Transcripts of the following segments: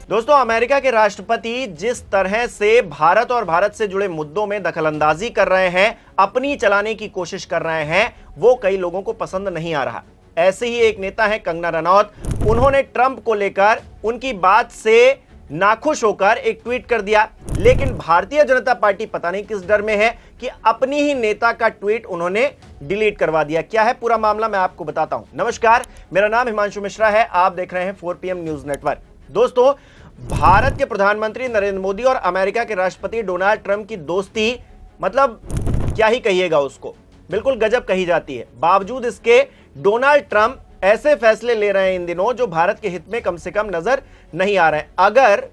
दोस्तों, अमेरिका के राष्ट्रपति जिस तरह से भारत और भारत से जुड़े मुद्दों में दखलंदाजी कर रहे हैं, अपनी चलाने की कोशिश कर रहे हैं, वो कई लोगों को पसंद नहीं आ रहा। ऐसे ही एक नेता है कंगना रनौत। उन्होंने ट्रंप को लेकर उनकी बात से नाखुश होकर एक ट्वीट कर दिया, लेकिन भारतीय जनता पार्टी पता नहीं किस डर में है कि अपनी ही नेता का ट्वीट उन्होंने डिलीट करवा दिया। क्या है पूरा मामला, मैं आपको बताता हूं। नमस्कार, मेरा नाम हिमांशु मिश्रा है, आप देख रहे हैं 4 PM न्यूज नेटवर्क। दोस्तों, भारत के प्रधानमंत्री नरेंद्र मोदी और अमेरिका के राष्ट्रपति डोनाल्ड ट्रंप की दोस्ती, मतलब क्या ही कहिएगा उसको, बिल्कुल गजब कही जाती है। बावजूद इसके डोनाल्ड ट्रंप ऐसे फैसले ले रहे हैं इन दिनों जो भारत के हित में कम से कम नजर नहीं आ रहे हैं। अगर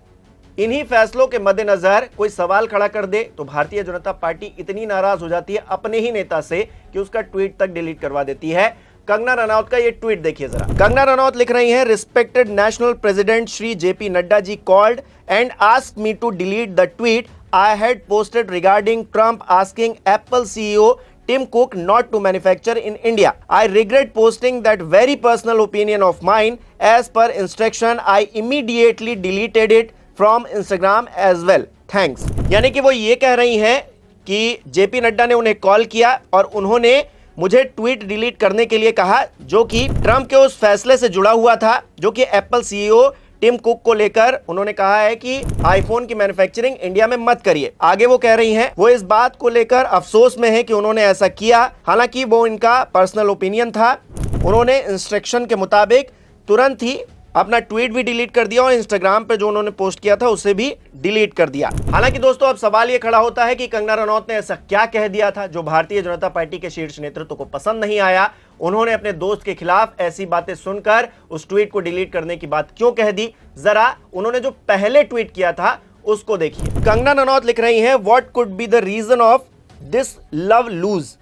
इन्हीं फैसलों के मद्देनजर कोई सवाल खड़ा कर दे तो भारतीय जनता पार्टी इतनी नाराज हो जाती है अपने ही नेता से कि उसका ट्वीट तक डिलीट करवा देती है। कंगना रनौत का ये ट्वीट देखिए जरा। कंगना रनौत लिख रही हैं, respected national president Shri JP Nadda ji called and asked me to delete the tweet I had posted regarding Trump asking Apple CEO Tim Cook not to manufacture in India. I regret posting that very personal opinion of mine. As per instruction, I immediately deleted it from Instagram as well. Thanks. यानी कि वो ये कह रही हैं कि JP Nadda ने उन्हें कॉल किया और उन्होंने मुझे ट्वीट डिलीट करने के लिए कहा, जो कि ट्रंप के उस फैसले से जुड़ा हुआ था, जो कि एप्पल CEO टिम कुक को लेकर उन्होंने कहा है कि आईफोन की मैन्युफैक्चरिंग इंडिया में मत करिए। आगे वो कह रही हैं, वो इस बात को लेकर अफसोस में है कि उन्होंने ऐसा किया, हालांकि वो इनका पर्सनल ओपिनियन था। उन्होंने इंस्ट्रक्शन के मुताबिक तुरंत ही अपना ट्वीट भी डिलीट कर दिया और इंस्टाग्राम पे जो उन्होंने पोस्ट किया था उसे भी डिलीट कर दिया। हालांकि दोस्तों, अब सवाल ये खड़ा होता है कि कंगना रनौत ने ऐसा क्या कह दिया था जो भारतीय जनता पार्टी के शीर्ष नेतृत्व को पसंद नहीं आया। उन्होंने अपने दोस्त के खिलाफ ऐसी बातें सुनकर उस ट्वीट को डिलीट करने की बात क्यों कह दी, जरा उन्होंने जो पहले ट्वीट किया था उसको देखिए। कंगना रनौत लिख रही हैं, what could be the reason of this love lose.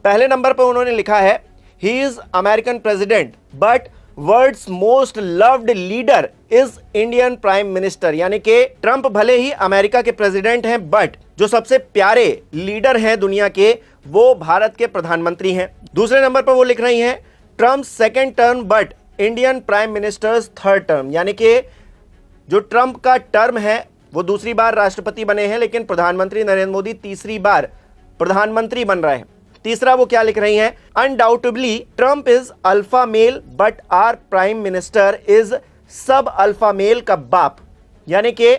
पहले नंबर पर उन्होंने लिखा है, he is American president but world's most loved leader is Indian prime minister. यानी कि ट्रंप भले ही अमेरिका के प्रेसिडेंट हैं, बट जो सबसे प्यारे लीडर हैं दुनिया के, वो भारत के प्रधानमंत्री हैं। दूसरे नंबर पर वो लिख रही हैं, Trump second term but Indian prime ministers third term. यानी कि जो ट्रंप का टर्म है वो दूसरी बार राष्ट्रपति बने हैं, लेकिन प्रधानमंत्री नरेंद्र मोदी तीसरी बार प्रधानमंत्री बन रहे हैं। तीसरा वो क्या लिख रही हैं, undoubtedly Trump is alpha male but our prime minister is सब अल्फा मेल का बाप। यानी कि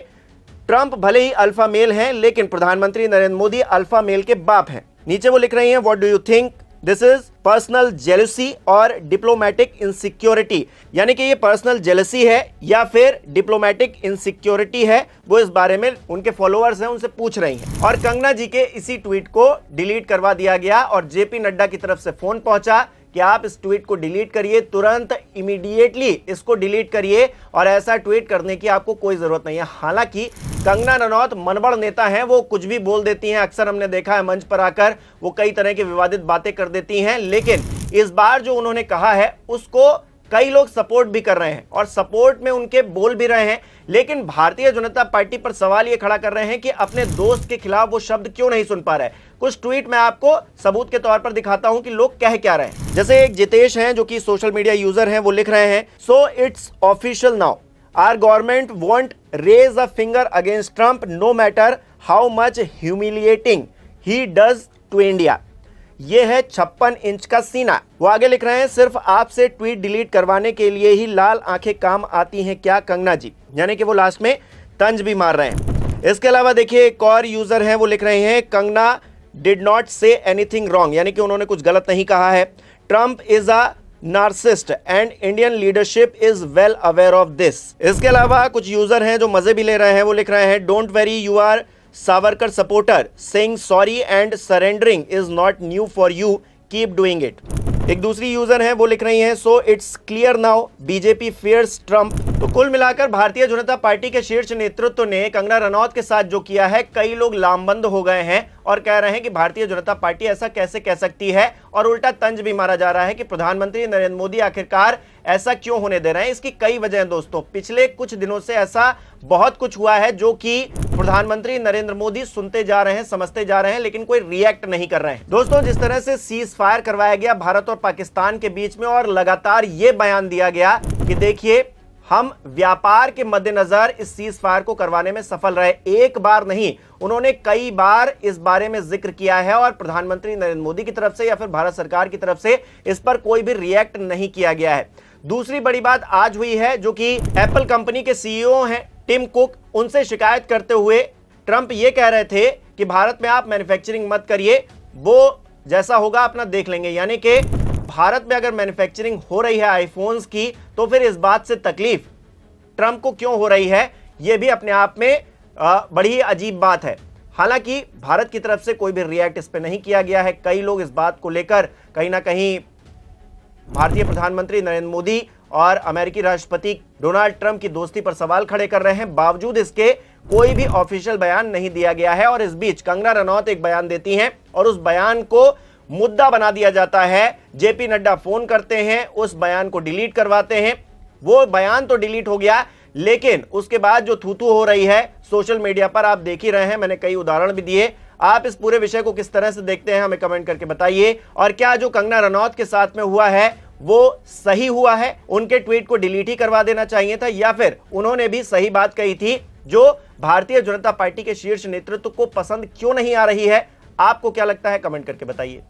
ट्रंप भले ही अल्फा मेल हैं, लेकिन प्रधानमंत्री नरेंद्र मोदी अल्फा मेल के बाप हैं। नीचे वो लिख रही हैं, what do you think this is personal jealousy और डिप्लोमेटिक इनसिक्योरिटी। यानी कि ये पर्सनल जेलसी है या फिर डिप्लोमेटिक इनसिक्योरिटी है, वो इस बारे में उनके फॉलोअर्स हैं उनसे पूछ रही हैं। और कंगना जी के इसी ट्वीट को डिलीट करवा दिया गया और जेपी नड्डा की तरफ से फोन पहुंचा कि आप इस ट्वीट को डिलीट करिए, तुरंत इमीडिएटली इसको डिलीट करिए और ऐसा ट्वीट करने की आपको कोई जरूरत नहीं है। हालांकि कंगना रनौत मनबड़ नेता हैं, वो कुछ भी बोल देती हैं। अक्सर हमने देखा है मंच पर आकर वो कई तरह की विवादित बातें कर देती हैं, लेकिन इस बार जो उन्होंने कहा है उसको कई लोग सपोर्ट भी कर रहे हैं और सपोर्ट में उनके बोल भी रहे हैं। लेकिन भारतीय जनता पार्टी पर सवाल यह खड़ा कर रहे हैं कि अपने दोस्त के खिलाफ वो शब्द क्यों नहीं सुन पा रहे। कुछ ट्वीट मैं आपको सबूत के तौर पर दिखाता हूं कि लोग कह क्या रहे हैं। जैसे एक जितेश हैं जो कि सोशल मीडिया यूजर हैं, वो लिख रहे हैं, so it's official now, our government won't raise a finger against Trump no matter how much humiliating he does to India. ये है 56 इंच का सीना। वो आगे लिख रहे हैं, सिर्फ आपसे ट्वीट डिलीट करवाने के लिए ही लाल आंखें काम आती हैं क्या कंगना जी। यानी कि वो लास्ट में तंज भी मार रहे हैं। इसके अलावा देखिए एक और यूजर हैं, वो लिख रहे हैं, Kangana did not say anything wrong. यानी कि उन्होंने कुछ गलत नहीं कहा है। Trump is a narcissist and Indian leadership is well aware of this. इसके अलावा कुछ यूजर हैं जो मजे भी ले रहे हैं, वो लिख रहे हैं, don't worry you are Savarkar supporter, saying sorry and surrendering is not new for you, keep doing it. एक दूसरी यूजर हैं, वो लिख रही हैं, so it's clear now BJP fears Trump। तो कुल मिलाकर भारतीय जनता पार्टी के शीर्ष नेतृत्व ने कंगना रनौत के साथ जो किया है, कई लोग लामबंद हो गए हैं और कह रहे हैं कि भारतीय जनता पार्टी ऐसा कैसे कह सकती है, और उल्टा तंज भी मारा जा रहा है कि प्रधानमंत्री नरेंद्र मोदी आखिरकार ऐसा क्यों होने दे रहे हैं। इसकी कई वजह हैं दोस्तों। पिछले कुछ दिनों से ऐसा बहुत कुछ हुआ है जो कि प्रधानमंत्री नरेंद्र मोदी सुनते जा रहे हैं, समझते जा रहे हैं, लेकिन कोई रिएक्ट नहीं कर रहे हैं। दोस्तों, जिस तरह से सीज फायर करवाया गया भारत और पाकिस्तान के बीच में और लगातार ये बयान दिया गया कि देखिए हम व्यापार के मद्देनजर इस सीज फायर को करवाने में सफल रहे। एक बार नहीं, उन्होंने कई बार इस बारे में जिक्र किया है और प्रधानमंत्री नरेंद्र मोदी की तरफ से या फिर भारत सरकार की तरफ से इस पर कोई भी रिएक्ट नहीं किया गया है। दूसरी बड़ी बात आज हुई है, जो कि एप्पल कंपनी के सीईओ हैं टिम कुक, उनसे शिकायत करते हुए ट्रंप ये कह रहे थे कि भारत में आप मैन्युफैक्चरिंग मत करिए, वो जैसा होगा अपना देख लेंगे। यानी कि भारत में अगर मैन्युफैक्चरिंग हो रही है आईफोन्स की, तो फिर इस बात से तकलीफ ट्रंप को क्यों हो रही है, यह भी अपने आप में बड़ी ही अजीब बात है। हालांकि भारत की तरफ से कोई भी रिएक्ट इस पर नहीं किया गया है। कई लोग इस बात को लेकर कहीं ना कहीं भारतीय प्रधानमंत्री नरेंद्र मोदी और अमेरिकी राष्ट्रपति डोनाल्ड ट्रंप की दोस्ती पर सवाल खड़े कर रहे हैं। बावजूद इसके कोई भी ऑफिशियल बयान नहीं दिया गया है और इस बीच कंगना रनौत एक बयान देती हैं और उस बयान को मुद्दा बना दिया जाता है। जेपी नड्डा फोन करते हैं, उस बयान को डिलीट करवाते हैं। वो बयान तो डिलीट हो गया, लेकिन उसके बाद जो थू-थू हो रही है सोशल मीडिया पर आप देख ही रहे हैं, मैंने कई उदाहरण भी दिए। आप इस पूरे विषय को किस तरह से देखते हैं, हमें कमेंट करके बताइए। और क्या जो कंगना रनौत के साथ में हुआ है वो सही हुआ है, उनके ट्वीट को डिलीट ही करवा देना चाहिए था, या फिर उन्होंने भी सही बात कही थी जो भारतीय जनता पार्टी के शीर्ष नेतृत्व को पसंद क्यों नहीं आ रही है? आपको क्या लगता है, कमेंट करके बताइए।